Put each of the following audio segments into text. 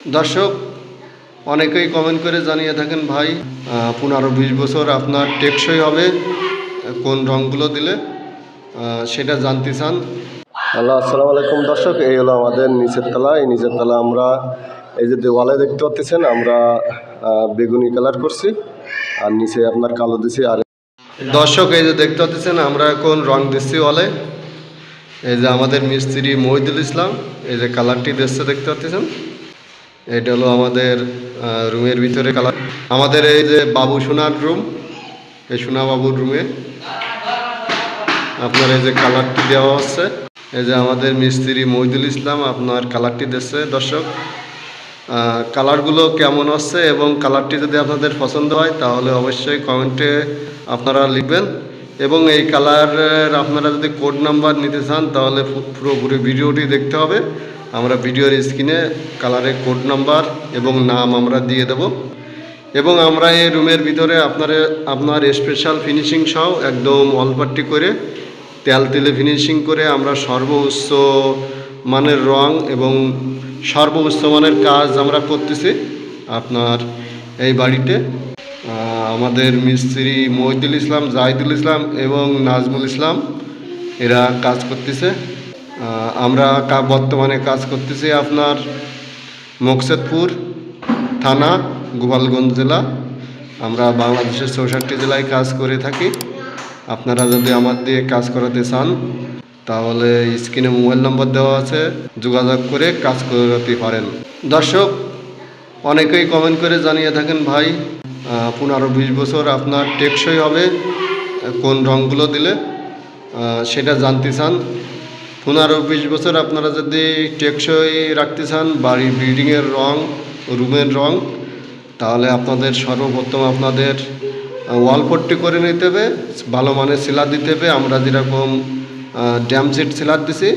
দর্শক অনেকেই কমেন্ট করে জানিয়ে থাকেন ভাই 15-20 বছর আপনার টেকসই হবে কোন রঙগুলো দিলে সেটা জানতে চান। হ্যালো, আসসালামু আলাইকুম দর্শক। এই হলো আমাদের নিচের তলা। এই নিচের তলা আমরা এই যে দেওয়ালে দেখতে পাচ্ছেন আমরা বেগুনি কালার করছি আর নিচে আপনার কালো দিছি। আর দর্শক এই যে দেখতে পাচ্ছেন আমরা এখন রং দিচ্ছি ওয়ালে। এই যে আমাদের মিস্ত্রি মহিদুল ইসলাম এই যে কালারটি দিচ্ছে দেখতে পাচ্ছেন। এটা হলো আমাদের রুমের ভিতরে কালার। আমাদের এই যে বাবু সোনার রুম, এই সোনা বাবুর রুমে আপনার এই যে কালারটি দেওয়া হচ্ছে। এই যে আমাদের মিস্ত্রি মহিদুল ইসলাম আপনার কালারটি দিচ্ছে। দর্শক কালারগুলো কেমন হচ্ছে এবং কালারটি যদি আপনাদের পছন্দ হয় তাহলে অবশ্যই কমেন্টে আপনারা লিখবেন। এবং এই কালারের আপনারা যদি কোড নাম্বার নিতে চান তাহলে পুরোপুরি ভিডিওটি দেখতে হবে। আমরা ভিডিওর স্ক্রিনে কালারের কোড নাম্বার এবং নাম আমরা দিয়ে দেব। এবং আমরা এই রুমের ভিতরে আপনার স্পেশাল ফিনিশিং সহ একদম অলপাট্টি করে তেলে ফিনিশিং করে আমরা সর্বোচ্চ মানের রং এবং সর্বোচ্চ মানের কাজ আমরা করতেছি আপনার এই বাড়িতে। আমাদের মিস্ত্রি মহিদুল ইসলাম, জাহিদুল ইসলাম এবং নাজমুল ইসলাম এরা কাজ করতেছে। আমরা বর্তমানে কাজ করতেছি আপনার মকসেদপুর থানা, গোপালগঞ্জ জেলা। আমরা বাংলাদেশের 64 জেলায় কাজ করে থাকি। আপনারা যদি আমার দিয়ে কাজ করাতে চান তাহলে স্ক্রিনে মোবাইল নম্বর দেওয়া আছে, যোগাযোগ করে কাজ করাতে পারেন। দর্শক অনেকেই কমেন্ট করে জানিয়ে থাকেন ভাই 15-20 বছর আপনার টেকসই হবে কোন রঙগুলো দিলে সেটা জানতে চান। 15-20 বছর আপনারা যদি টেকসই রাখতে চান বাড়ি বিল্ডিংয়ের রং, রুমের রং, তাহলে আপনাদের সর্বপ্রথম আপনাদের ওয়ালপট্টি করে নিতে হবে, ভালো মানের সিলার দিতে হবে। আমরা যেরকম ড্যাম সিট সিলার দিছি,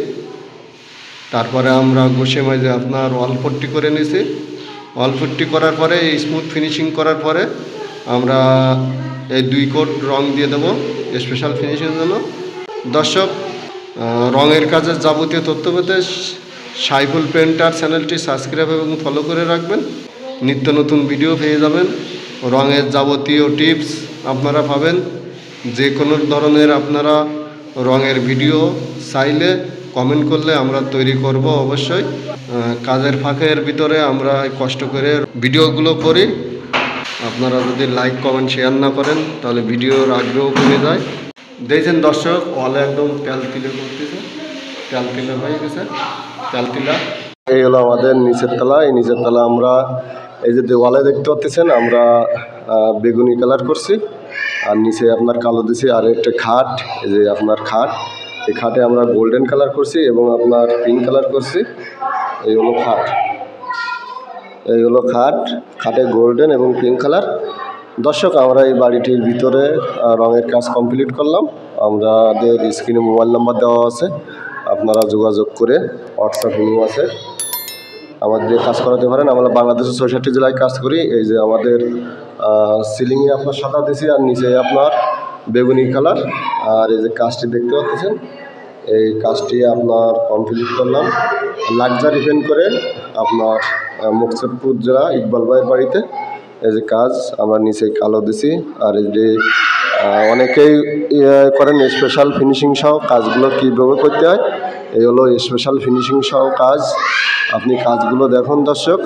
তারপরে আমরা ঘষে মাঝে আপনার ওয়ালপট্টি করে নিছি। ওয়ালপট্টি করার পরে স্মুথ ফিনিশিং করার পরে আমরা এই 2 কোট রং দিয়ে দেবো স্পেশাল ফিনিশিংয়ের জন্য। দর্শক রঙের কাজের যাবতীয় তথ্য পেতে সাইফুল পেন্টার চ্যানেলটি সাবস্ক্রাইব এবং ফলো করে রাখবেন। নিত্য নতুন ভিডিও পেয়ে যাবেন। রঙের যাবতীয় টিপস আপনারা পাবেন। যে কোনো ধরনের আপনারা রঙের ভিডিও চাইলে কমেন্ট করলে আমরা তৈরি করব অবশ্যই। কাজের ফাঁকের ভিতরে আমরা কষ্ট করে ভিডিওগুলো করি। আপনারা যদি লাইক কমেন্ট শেয়ার না করেন তাহলে ভিডিওর আগ্রহ কমে যায়। দেখছেন দর্শক ওয়ালে একদম তেলে করতেছে, তেলে হয়ে গেছে, তেলা। এই হলো আমাদের নিচের তলা। এই নিচের তলা আমরা এই যে দেওয়ালে দেখতে পাচ্ছেন আমরা বেগুনি কালার করছি আর নিচে আপনার কালো দিছি। আর একটা খাট, এই যে আপনার খাট, এই খাটে আমরা গোল্ডেন কালার করছি এবং আপনার পিঙ্ক কালার করছি। এই হলো খাট, এই হলো খাট, খাটে গোল্ডেন এবং পিঙ্ক কালার। দর্শক আমরা এই বাড়িটির ভিতরে রঙের কাজ কমপ্লিট করলাম। আমাদের স্ক্রিনে মোবাইল নাম্বার দেওয়া আছে, আপনারা যোগাযোগ করে হোয়াটসঅ্যাপ ইমেল আছে আমাদের কাজ করাতে পারেন। আমরা বাংলাদেশের 64 জেলায় কাজ করি। এই যে আমাদের সিলিংয়ে আপনার সাদা দিছি আর নিচে আপনার বেগুনি কালার। আর এই যে কাজটি দেখতে পাচ্ছেন, এই কাজটি আপনার কমপ্লিট করলাম লাক্সারি পেন্ট করে আপনার মকসেদপুর জেলা ইকবাল ভাইয়ের বাড়িতে। এই যে কাজ আমরা নিচে কালো দিছি। আর এই যে অনেকেই করেন স্পেশাল ফিনিশিং সহ কাজগুলো কীভাবে করতে হয়, এই হলো স্পেশাল ফিনিশিং সহ কাজ। আপনি কাজগুলো দেখুন দর্শক,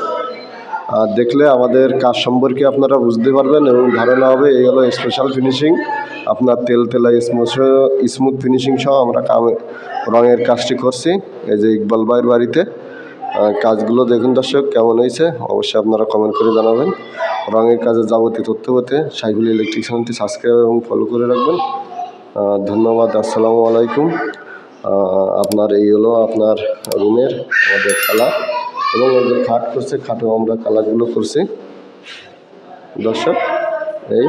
দেখলে আমাদের কাজ সম্পর্কে আপনারা বুঝতে পারবেন এবং ধারণা হবে। এই হলো স্পেশাল ফিনিশিং, আপনার তেলা স্মুথ ফিনিশিং সহ আমরা রঙের কাজটি করছি এই যে ইকবাল ভাইয়ের বাড়িতে। কাজগুলো দেখুন দর্শক কেমন হয়েছে অবশ্যই আপনারা কমেন্ট করে জানাবেন। রঙের কাজে যাবতীয় তথ্য পেতে সাইফুল ইলেকট্রিশিয়ানটি সাবস্ক্রাইব এবং ফলো করে রাখবেন। ধন্যবাদ, আসসালামু আলাইকুম। আপনার এই হলো আপনার রুমের আমাদের কালার এবং এই যে খাট করছে, খাটেও আমরা কালারগুলো করছি দর্শক। এই